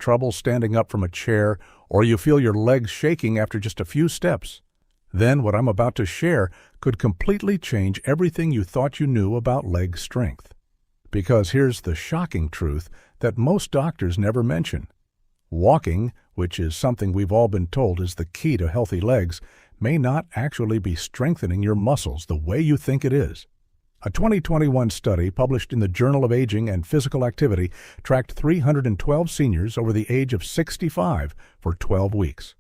trouble standing up from a chair, or you feel your legs shaking after just a few steps, then what I'm about to share could completely change everything you thought you knew about leg strength. Because here's the shocking truth that most doctors never mention. Walking, which is something we've all been told is the key to healthy legs, may not actually be strengthening your muscles the way you think it is. A 2021 study published in the Journal of Aging and Physical Activity tracked 312 seniors over the age of 65 for 12 weeks.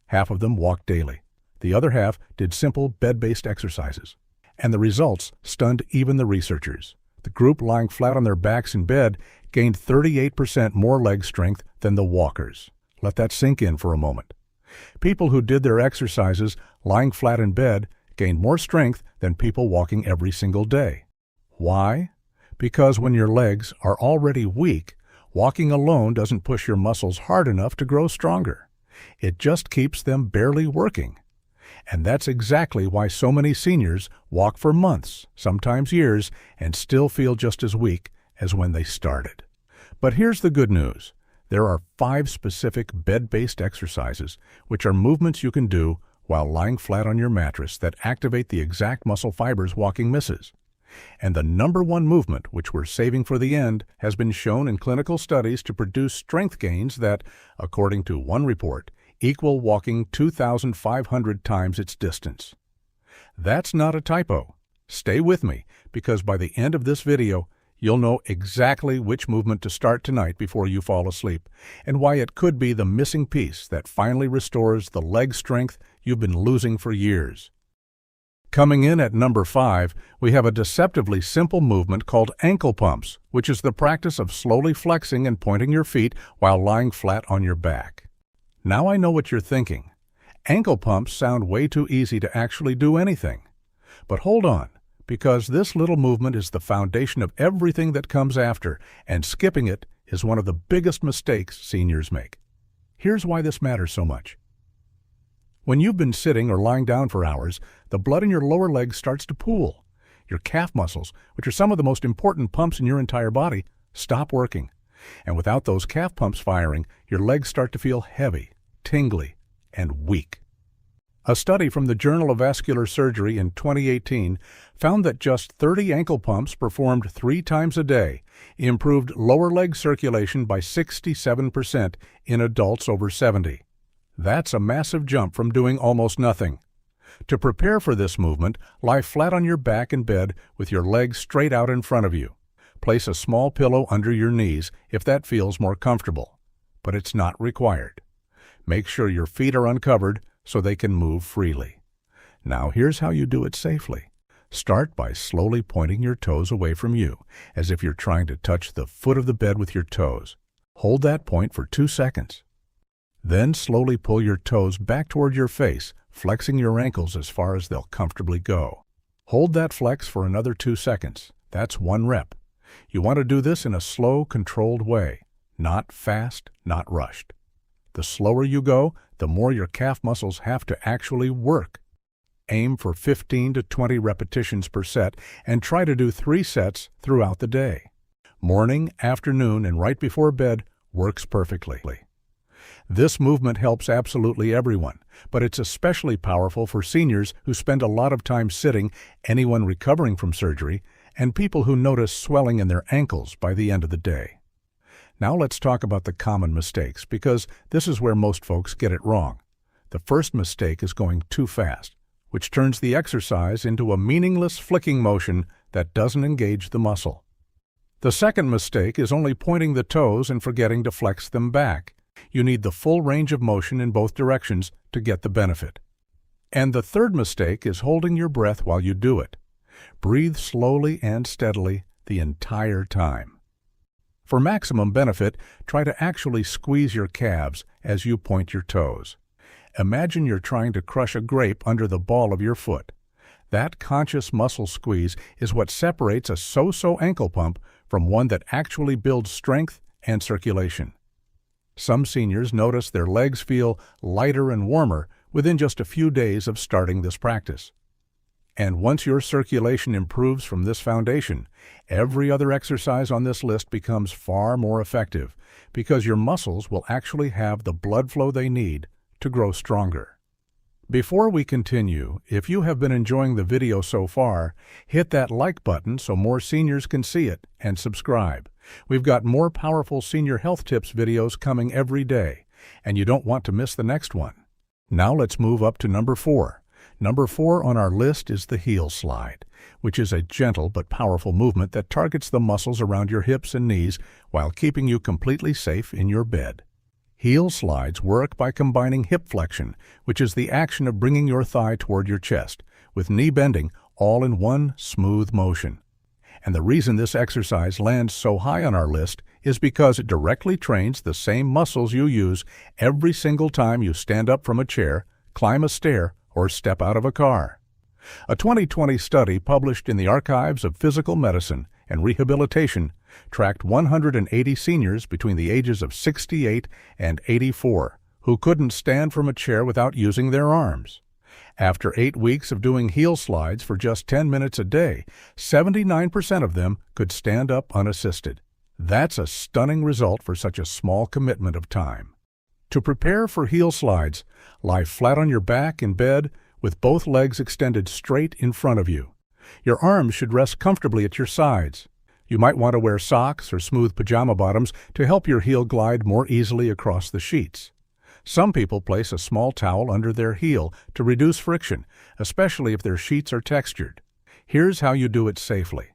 Half of them walked daily. The other half did simple bed-based exercises. And the results stunned even the researchers. The group lying flat on their backs in bed gained 38% more leg strength than the walkers. Let that sink in for a moment. People who did their exercises lying flat in bed gained more strength than people walking every single day. Why? Because when your legs are already weak, walking alone doesn't push your muscles hard enough to grow stronger. It just keeps them barely working. And that's exactly why so many seniors walk for months, sometimes years, and still feel just as weak as when they started. But here's the good news. There are 5 specific bed-based exercises, which are movements you can do while lying flat on your mattress that activate the exact muscle fibers walking misses. And the number one movement, which we're saving for the end, has been shown in clinical studies to produce strength gains that, according to one report, equal walking 2,500 times its distance. That's not a typo. Stay with me, because by the end of this video, you'll know exactly which movement to start tonight before you fall asleep, and why it could be the missing piece that finally restores the leg strength you've been losing for years. Coming in at number 5, we have a deceptively simple movement called ankle pumps, which is the practice of slowly flexing and pointing your feet while lying flat on your back. Now I know what you're thinking. Ankle pumps sound way too easy to actually do anything. But hold on, because this little movement is the foundation of everything that comes after, and skipping it is one of the biggest mistakes seniors make. Here's why this matters so much. When you've been sitting or lying down for hours, the blood in your lower legs starts to pool. Your calf muscles, which are some of the most important pumps in your entire body, stop working. And without those calf pumps firing, your legs start to feel heavy, tingly, and weak. A study from the Journal of Vascular Surgery in 2018 found that just 30 ankle pumps performed 3 times a day improved lower leg circulation by 67% in adults over 70. That's a massive jump from doing almost nothing. To prepare for this movement, lie flat on your back in bed with your legs straight out in front of you. Place a small pillow under your knees if that feels more comfortable, but it's not required. Make sure your feet are uncovered so they can move freely. Now here's how you do it safely. Start by slowly pointing your toes away from you, as if you're trying to touch the foot of the bed with your toes. Hold that point for 2 seconds. Then slowly pull your toes back toward your face, flexing your ankles as far as they'll comfortably go. Hold that flex for another 2 seconds. That's 1 rep. You want to do this in a slow, controlled way, not fast, not rushed. The slower you go, the more your calf muscles have to actually work. Aim for 15 to 20 repetitions per set and try to do 3 sets throughout the day. Morning, afternoon, and right before bed works perfectly. This movement helps absolutely everyone, but it's especially powerful for seniors who spend a lot of time sitting, anyone recovering from surgery, and people who notice swelling in their ankles by the end of the day. Now let's talk about the common mistakes, because this is where most folks get it wrong. The first mistake is going too fast, which turns the exercise into a meaningless flicking motion that doesn't engage the muscle. The second mistake is only pointing the toes and forgetting to flex them back. You need the full range of motion in both directions to get the benefit. And the third mistake is holding your breath while you do it. Breathe slowly and steadily the entire time. For maximum benefit, try to actually squeeze your calves as you point your toes. Imagine you're trying to crush a grape under the ball of your foot. That conscious muscle squeeze is what separates a so-so ankle pump from one that actually builds strength and circulation. Some seniors notice their legs feel lighter and warmer within just a few days of starting this practice. And once your circulation improves from this foundation, every other exercise on this list becomes far more effective because your muscles will actually have the blood flow they need to grow stronger. Before we continue, if you have been enjoying the video so far, hit that like button so more seniors can see it and subscribe. We've got more powerful senior health tips videos coming every day, and you don't want to miss the next one. Now let's move up to number 4. Number 4 on our list is the heel slide, which is a gentle but powerful movement that targets the muscles around your hips and knees while keeping you completely safe in your bed. Heel slides work by combining hip flexion, which is the action of bringing your thigh toward your chest, with knee bending all in one smooth motion. And the reason this exercise lands so high on our list is because it directly trains the same muscles you use every single time you stand up from a chair, climb a stair, or step out of a car. A 2020 study published in the Archives of Physical Medicine and Rehabilitation tracked 180 seniors between the ages of 68 and 84 who couldn't stand from a chair without using their arms. After 8 weeks of doing heel slides for just 10 minutes a day, 79% of them could stand up unassisted. That's a stunning result for such a small commitment of time. To prepare for heel slides, lie flat on your back in bed with both legs extended straight in front of you. Your arms should rest comfortably at your sides. You might want to wear socks or smooth pajama bottoms to help your heel glide more easily across the sheets. Some people place a small towel under their heel to reduce friction, especially if their sheets are textured. Here's how you do it safely.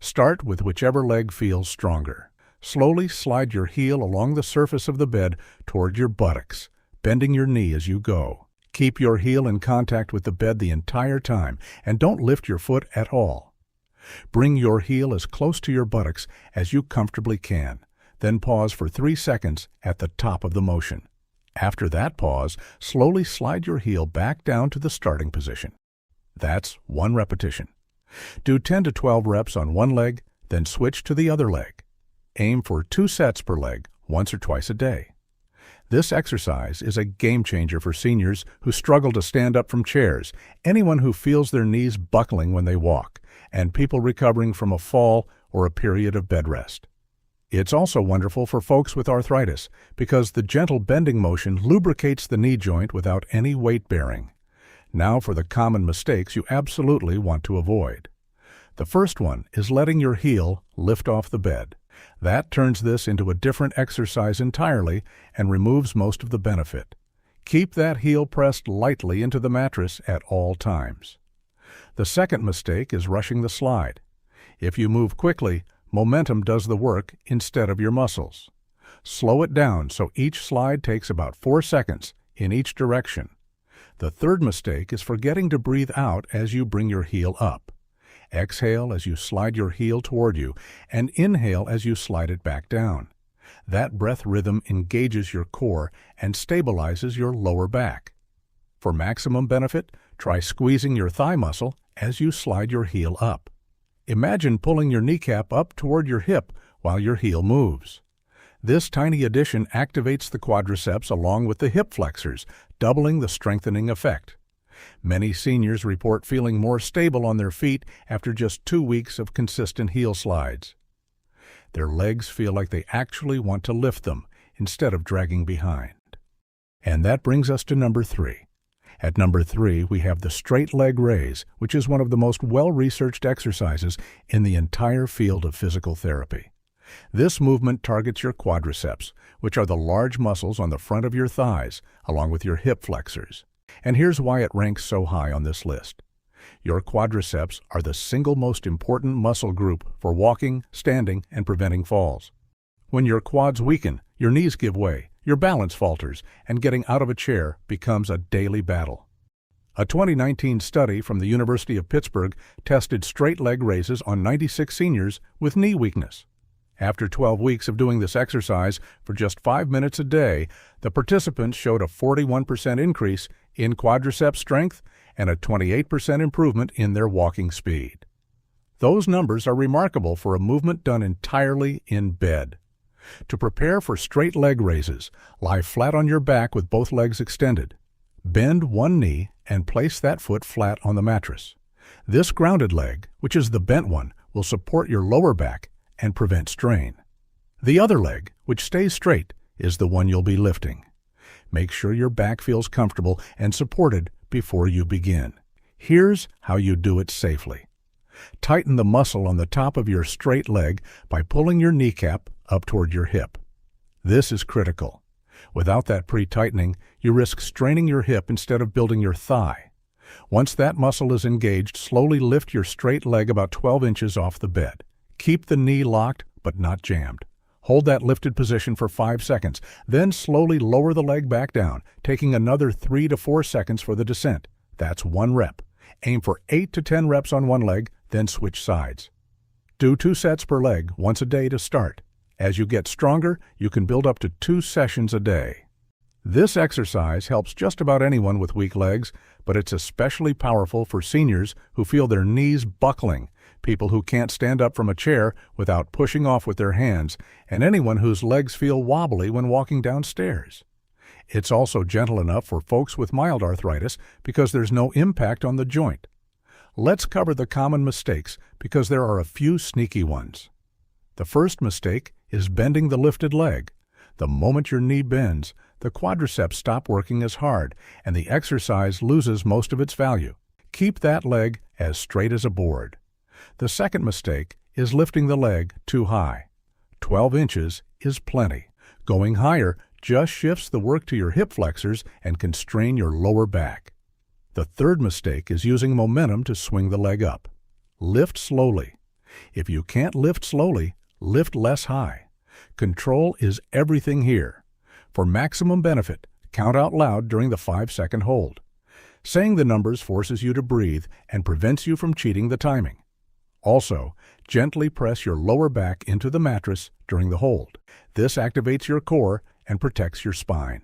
Start with whichever leg feels stronger. Slowly slide your heel along the surface of the bed toward your buttocks, bending your knee as you go. Keep your heel in contact with the bed the entire time, and don't lift your foot at all. Bring your heel as close to your buttocks as you comfortably can, then pause for 3 seconds at the top of the motion. After that pause, slowly slide your heel back down to the starting position. That's 1 repetition. Do 10 to 12 reps on one leg, then switch to the other leg. Aim for 2 sets per leg, once or twice a day. This exercise is a game changer for seniors who struggle to stand up from chairs, anyone who feels their knees buckling when they walk, and people recovering from a fall or a period of bed rest. It's also wonderful for folks with arthritis because the gentle bending motion lubricates the knee joint without any weight bearing. Now for the common mistakes you absolutely want to avoid. The first one is letting your heel lift off the bed. That turns this into a different exercise entirely and removes most of the benefit. Keep that heel pressed lightly into the mattress at all times. The second mistake is rushing the slide. If you move quickly, momentum does the work instead of your muscles. Slow it down so each slide takes about 4 seconds in each direction. The third mistake is forgetting to breathe out as you bring your heel up. Exhale as you slide your heel toward you, and inhale as you slide it back down. That breath rhythm engages your core and stabilizes your lower back. For maximum benefit, try squeezing your thigh muscle as you slide your heel up. Imagine pulling your kneecap up toward your hip while your heel moves. This tiny addition activates the quadriceps along with the hip flexors, doubling the strengthening effect. Many seniors report feeling more stable on their feet after just 2 weeks of consistent heel slides. Their legs feel like they actually want to lift them instead of dragging behind. And that brings us to number 3. At number 3, we have the straight leg raise, which is one of the most well-researched exercises in the entire field of physical therapy. This movement targets your quadriceps, which are the large muscles on the front of your thighs, along with your hip flexors. And here's why it ranks so high on this list. Your quadriceps are the single most important muscle group for walking, standing, and preventing falls. When your quads weaken, your knees give way, your balance falters, and getting out of a chair becomes a daily battle. A 2019 study from the University of Pittsburgh tested straight leg raises on 96 seniors with knee weakness. After 12 weeks of doing this exercise for just 5 minutes a day, the participants showed a 41% increase in quadriceps strength and a 28% improvement in their walking speed. Those numbers are remarkable for a movement done entirely in bed. To prepare for straight leg raises, lie flat on your back with both legs extended. Bend one knee and place that foot flat on the mattress. This grounded leg, which is the bent one, will support your lower back and prevent strain. The other leg, which stays straight, is the one you'll be lifting. Make sure your back feels comfortable and supported before you begin. Here's how you do it safely. Tighten the muscle on the top of your straight leg by pulling your kneecap up toward your hip. This is critical. Without that pre-tightening, you risk straining your hip instead of building your thigh. Once that muscle is engaged, slowly lift your straight leg about 12 inches off the bed. Keep the knee locked but not jammed. Hold that lifted position for 5 seconds, then slowly lower the leg back down, taking another 3 to 4 seconds for the descent. That's 1 rep. Aim for 8 to 10 reps on one leg, then switch sides. Do 2 sets per leg, once a day to start. As you get stronger, you can build up to 2 sessions a day. This exercise helps just about anyone with weak legs, but it's especially powerful for seniors who feel their knees buckling, people who can't stand up from a chair without pushing off with their hands, and anyone whose legs feel wobbly when walking downstairs. It's also gentle enough for folks with mild arthritis because there's no impact on the joint. Let's cover the common mistakes because there are a few sneaky ones. The first mistake is bending the lifted leg. The moment your knee bends, the quadriceps stop working as hard, and the exercise loses most of its value. Keep that leg as straight as a board. The second mistake is lifting the leg too high. 12 inches is plenty. Going higher just shifts the work to your hip flexors and can strain your lower back. The third mistake is using momentum to swing the leg up. Lift slowly. If you can't lift slowly, lift less high. Control is everything here. For maximum benefit, count out loud during the 5-second hold. Saying the numbers forces you to breathe and prevents you from cheating the timing. Also, gently press your lower back into the mattress during the hold. This activates your core and protects your spine.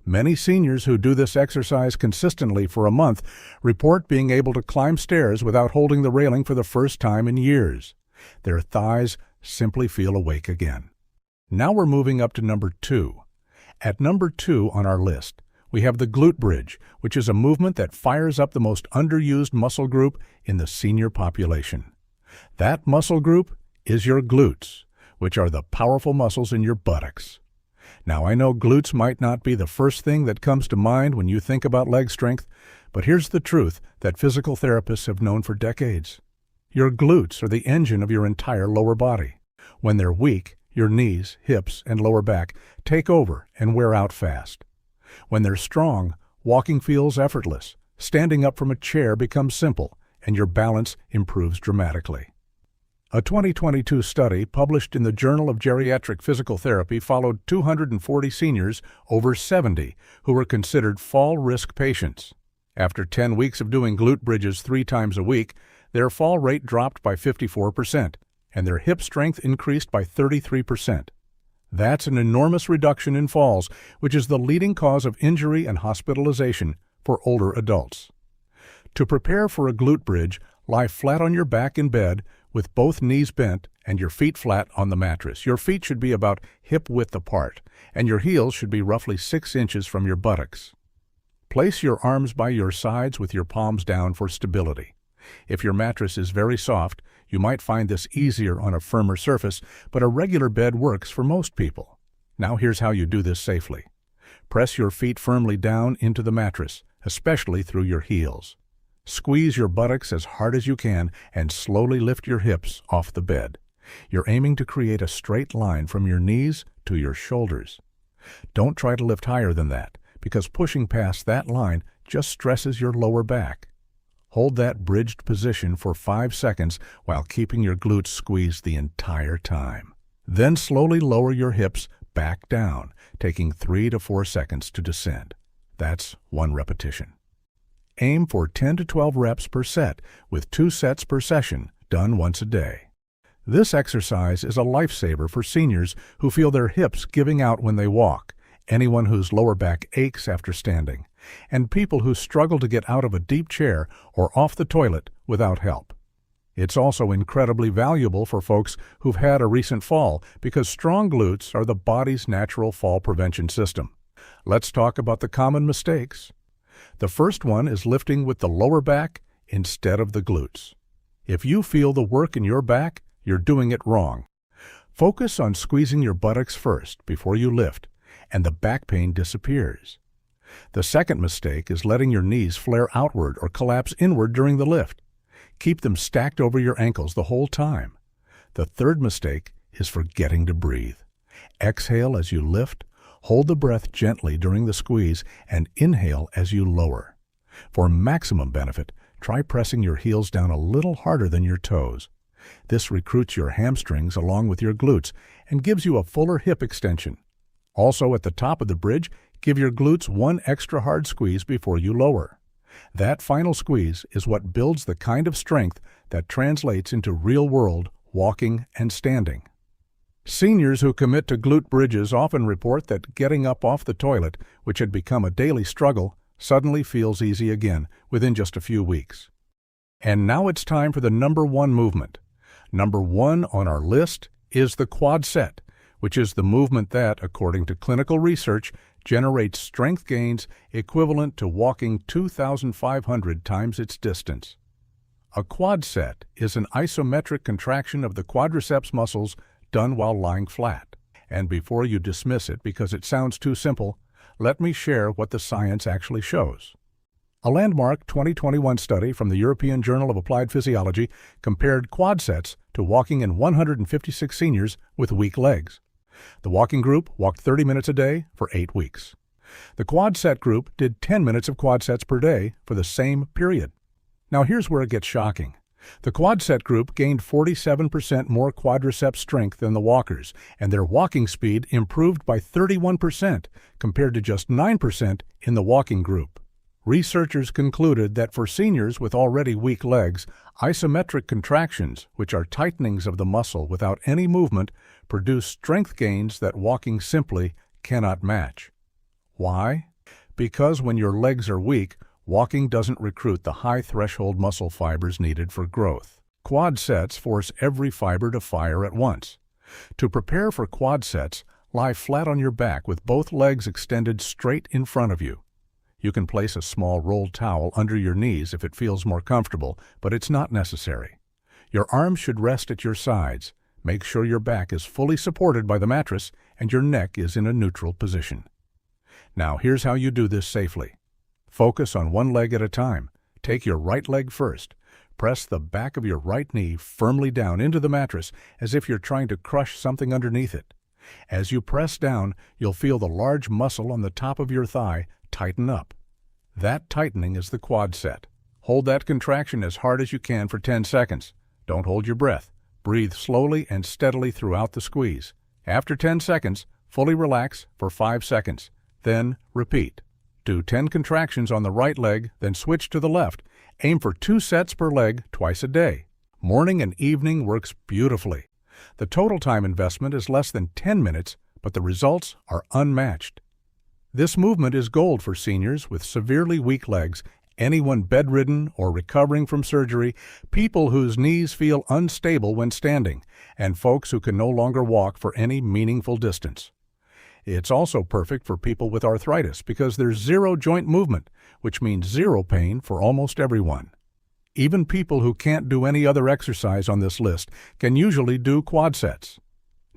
Many seniors who do this exercise consistently for a month report being able to climb stairs without holding the railing for the first time in years. Their thighs simply feel awake again. Now we're moving up to number 2. At number 2 on our list, we have the glute bridge, which is a movement that fires up the most underused muscle group in the senior population. That muscle group is your glutes, which are the powerful muscles in your buttocks. Now, I know glutes might not be the first thing that comes to mind when you think about leg strength, but here's the truth that physical therapists have known for decades. Your glutes are the engine of your entire lower body. When they're weak, your knees, hips, and lower back take over and wear out fast. When they're strong, walking feels effortless, standing up from a chair becomes simple, and your balance improves dramatically. A 2022 study published in the Journal of Geriatric Physical Therapy followed 240 seniors over 70 who were considered fall risk patients. After 10 weeks of doing glute bridges 3 times a week, their fall rate dropped by 54%, and their hip strength increased by 33%. That's an enormous reduction in falls, which is the leading cause of injury and hospitalization for older adults. To prepare for a glute bridge, lie flat on your back in bed with both knees bent and your feet flat on the mattress. Your feet should be about hip width apart, and your heels should be roughly 6 inches from your buttocks. Place your arms by your sides with your palms down for stability. If your mattress is very soft, you might find this easier on a firmer surface, but a regular bed works for most people. Now here's how you do this safely. Press your feet firmly down into the mattress, especially through your heels. Squeeze your buttocks as hard as you can and slowly lift your hips off the bed. You're aiming to create a straight line from your knees to your shoulders. Don't try to lift higher than that, because pushing past that line just stresses your lower back. Hold that bridged position for 5 seconds while keeping your glutes squeezed the entire time. Then slowly lower your hips back down, taking 3 to 4 seconds to descend. That's 1 repetition. Aim for 10 to 12 reps per set, with 2 sets per session, done once a day. This exercise is a lifesaver for seniors who feel their hips giving out when they walk, anyone whose lower back aches after standing, and people who struggle to get out of a deep chair or off the toilet without help. It's also incredibly valuable for folks who've had a recent fall because strong glutes are the body's natural fall prevention system. Let's talk about the common mistakes. The first one is lifting with the lower back instead of the glutes. If you feel the work in your back, you're doing it wrong. Focus on squeezing your buttocks first before you lift, and the back pain disappears. The second mistake is letting your knees flare outward or collapse inward during the lift. Keep them stacked over your ankles the whole time. The third mistake is forgetting to breathe. Exhale as you lift, hold the breath gently during the squeeze, and inhale as you lower. For maximum benefit, try pressing your heels down a little harder than your toes. This recruits your hamstrings along with your glutes and gives you a fuller hip extension. Also, at the top of the bridge, give your glutes one extra hard squeeze before you lower. That final squeeze is what builds the kind of strength that translates into real-world walking and standing. Seniors who commit to glute bridges often report that getting up off the toilet, which had become a daily struggle, suddenly feels easy again within just a few weeks. And now it's time for the number one movement. Number one on our list is the quad set, which is the movement that, according to clinical research, generates strength gains equivalent to walking 2,500 times its distance. A quad set is an isometric contraction of the quadriceps muscles done while lying flat. And before you dismiss it because it sounds too simple, let me share what the science actually shows. A landmark 2021 study from the European Journal of Applied Physiology compared quad sets to walking in 156 seniors with weak legs. The walking group walked 30 minutes a day for 8 weeks. The quad set group did 10 minutes of quad sets per day for the same period. Now here's where it gets shocking. The quad set group gained 47% more quadriceps strength than the walkers, and their walking speed improved by 31% compared to just 9% in the walking group. Researchers concluded that for seniors with already weak legs, isometric contractions, which are tightenings of the muscle without any movement, produce strength gains that walking simply cannot match. Why? Because when your legs are weak, walking doesn't recruit the high threshold muscle fibers needed for growth. Quad sets force every fiber to fire at once. To prepare for quad sets, lie flat on your back with both legs extended straight in front of you. You can place a small rolled towel under your knees if it feels more comfortable, but it's not necessary. Your arms should rest at your sides. Make sure your back is fully supported by the mattress and your neck is in a neutral position. Now here's how you do this safely. Focus on one leg at a time. Take your right leg first. Press the back of your right knee firmly down into the mattress as if you're trying to crush something underneath it. As you press down, you'll feel the large muscle on the top of your thigh tighten up. That tightening is the quad set. Hold that contraction as hard as you can for 10 seconds. Don't hold your breath. Breathe slowly and steadily throughout the squeeze. After 10 seconds, fully relax for 5 seconds. Then repeat. Do 10 contractions on the right leg, then switch to the left. Aim for 2 sets per leg twice a day. Morning and evening works beautifully. The total time investment is less than 10 minutes, but the results are unmatched. This movement is gold for seniors with severely weak legs, anyone bedridden or recovering from surgery, people whose knees feel unstable when standing, and folks who can no longer walk for any meaningful distance. It's also perfect for people with arthritis because there's zero joint movement, which means zero pain for almost everyone. Even people who can't do any other exercise on this list can usually do quad sets.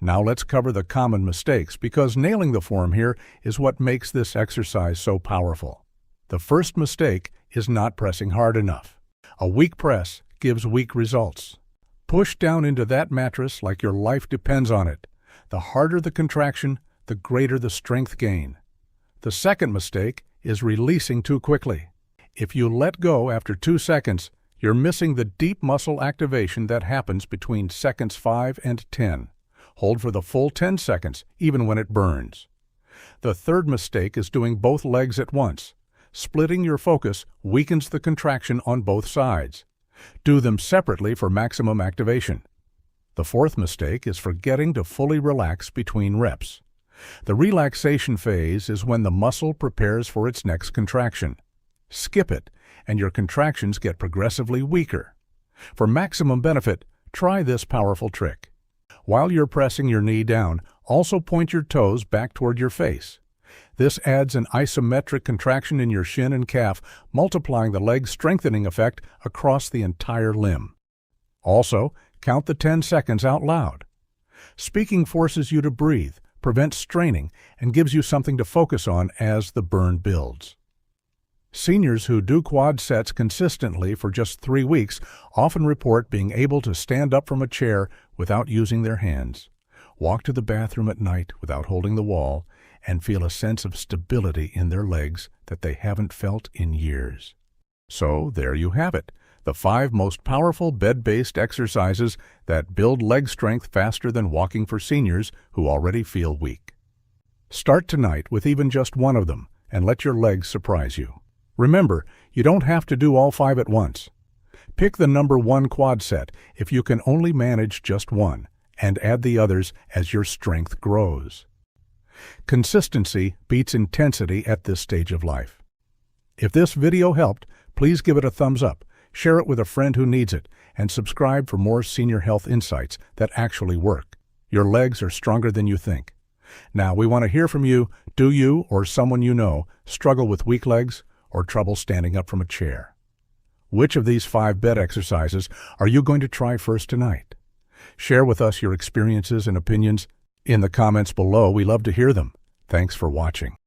Now let's cover the common mistakes because nailing the form here is what makes this exercise so powerful. The first mistake is not pressing hard enough. A weak press gives weak results. Push down into that mattress like your life depends on it. The harder the contraction, the greater the strength gain. The second mistake is releasing too quickly. If you let go after 2 seconds, you're missing the deep muscle activation that happens between seconds 5 and 10. Hold for the full 10 seconds, even when it burns. The third mistake is doing both legs at once. Splitting your focus weakens the contraction on both sides. Do them separately for maximum activation. The fourth mistake is forgetting to fully relax between reps. The relaxation phase is when the muscle prepares for its next contraction. Skip it, and your contractions get progressively weaker. For maximum benefit, try this powerful trick. While you're pressing your knee down, also point your toes back toward your face. This adds an isometric contraction in your shin and calf, multiplying the leg strengthening effect across the entire limb. Also, count the 10 seconds out loud. Speaking forces you to breathe, prevents straining, and gives you something to focus on as the burn builds. Seniors who do quad sets consistently for just 3 weeks often report being able to stand up from a chair without using their hands, walk to the bathroom at night without holding the wall, and feel a sense of stability in their legs that they haven't felt in years. So there you have it, the 5 most powerful bed-based exercises that build leg strength faster than walking for seniors who already feel weak. Start tonight with even just one of them and let your legs surprise you. Remember, you don't have to do all 5 at once. Pick the number 1 quad set if you can only manage just one, and add the others as your strength grows. Consistency beats intensity at this stage of life. If this video helped, please give it a thumbs up, share it with a friend who needs it, and subscribe for more senior health insights that actually work. Your legs are stronger than you think. Now, we want to hear from you. Do you or someone you know struggle with weak legs or trouble standing up from a chair? Which of these 5 bed exercises are you going to try first tonight? Share with us your experiences and opinions in the comments below. We love to hear them. Thanks for watching.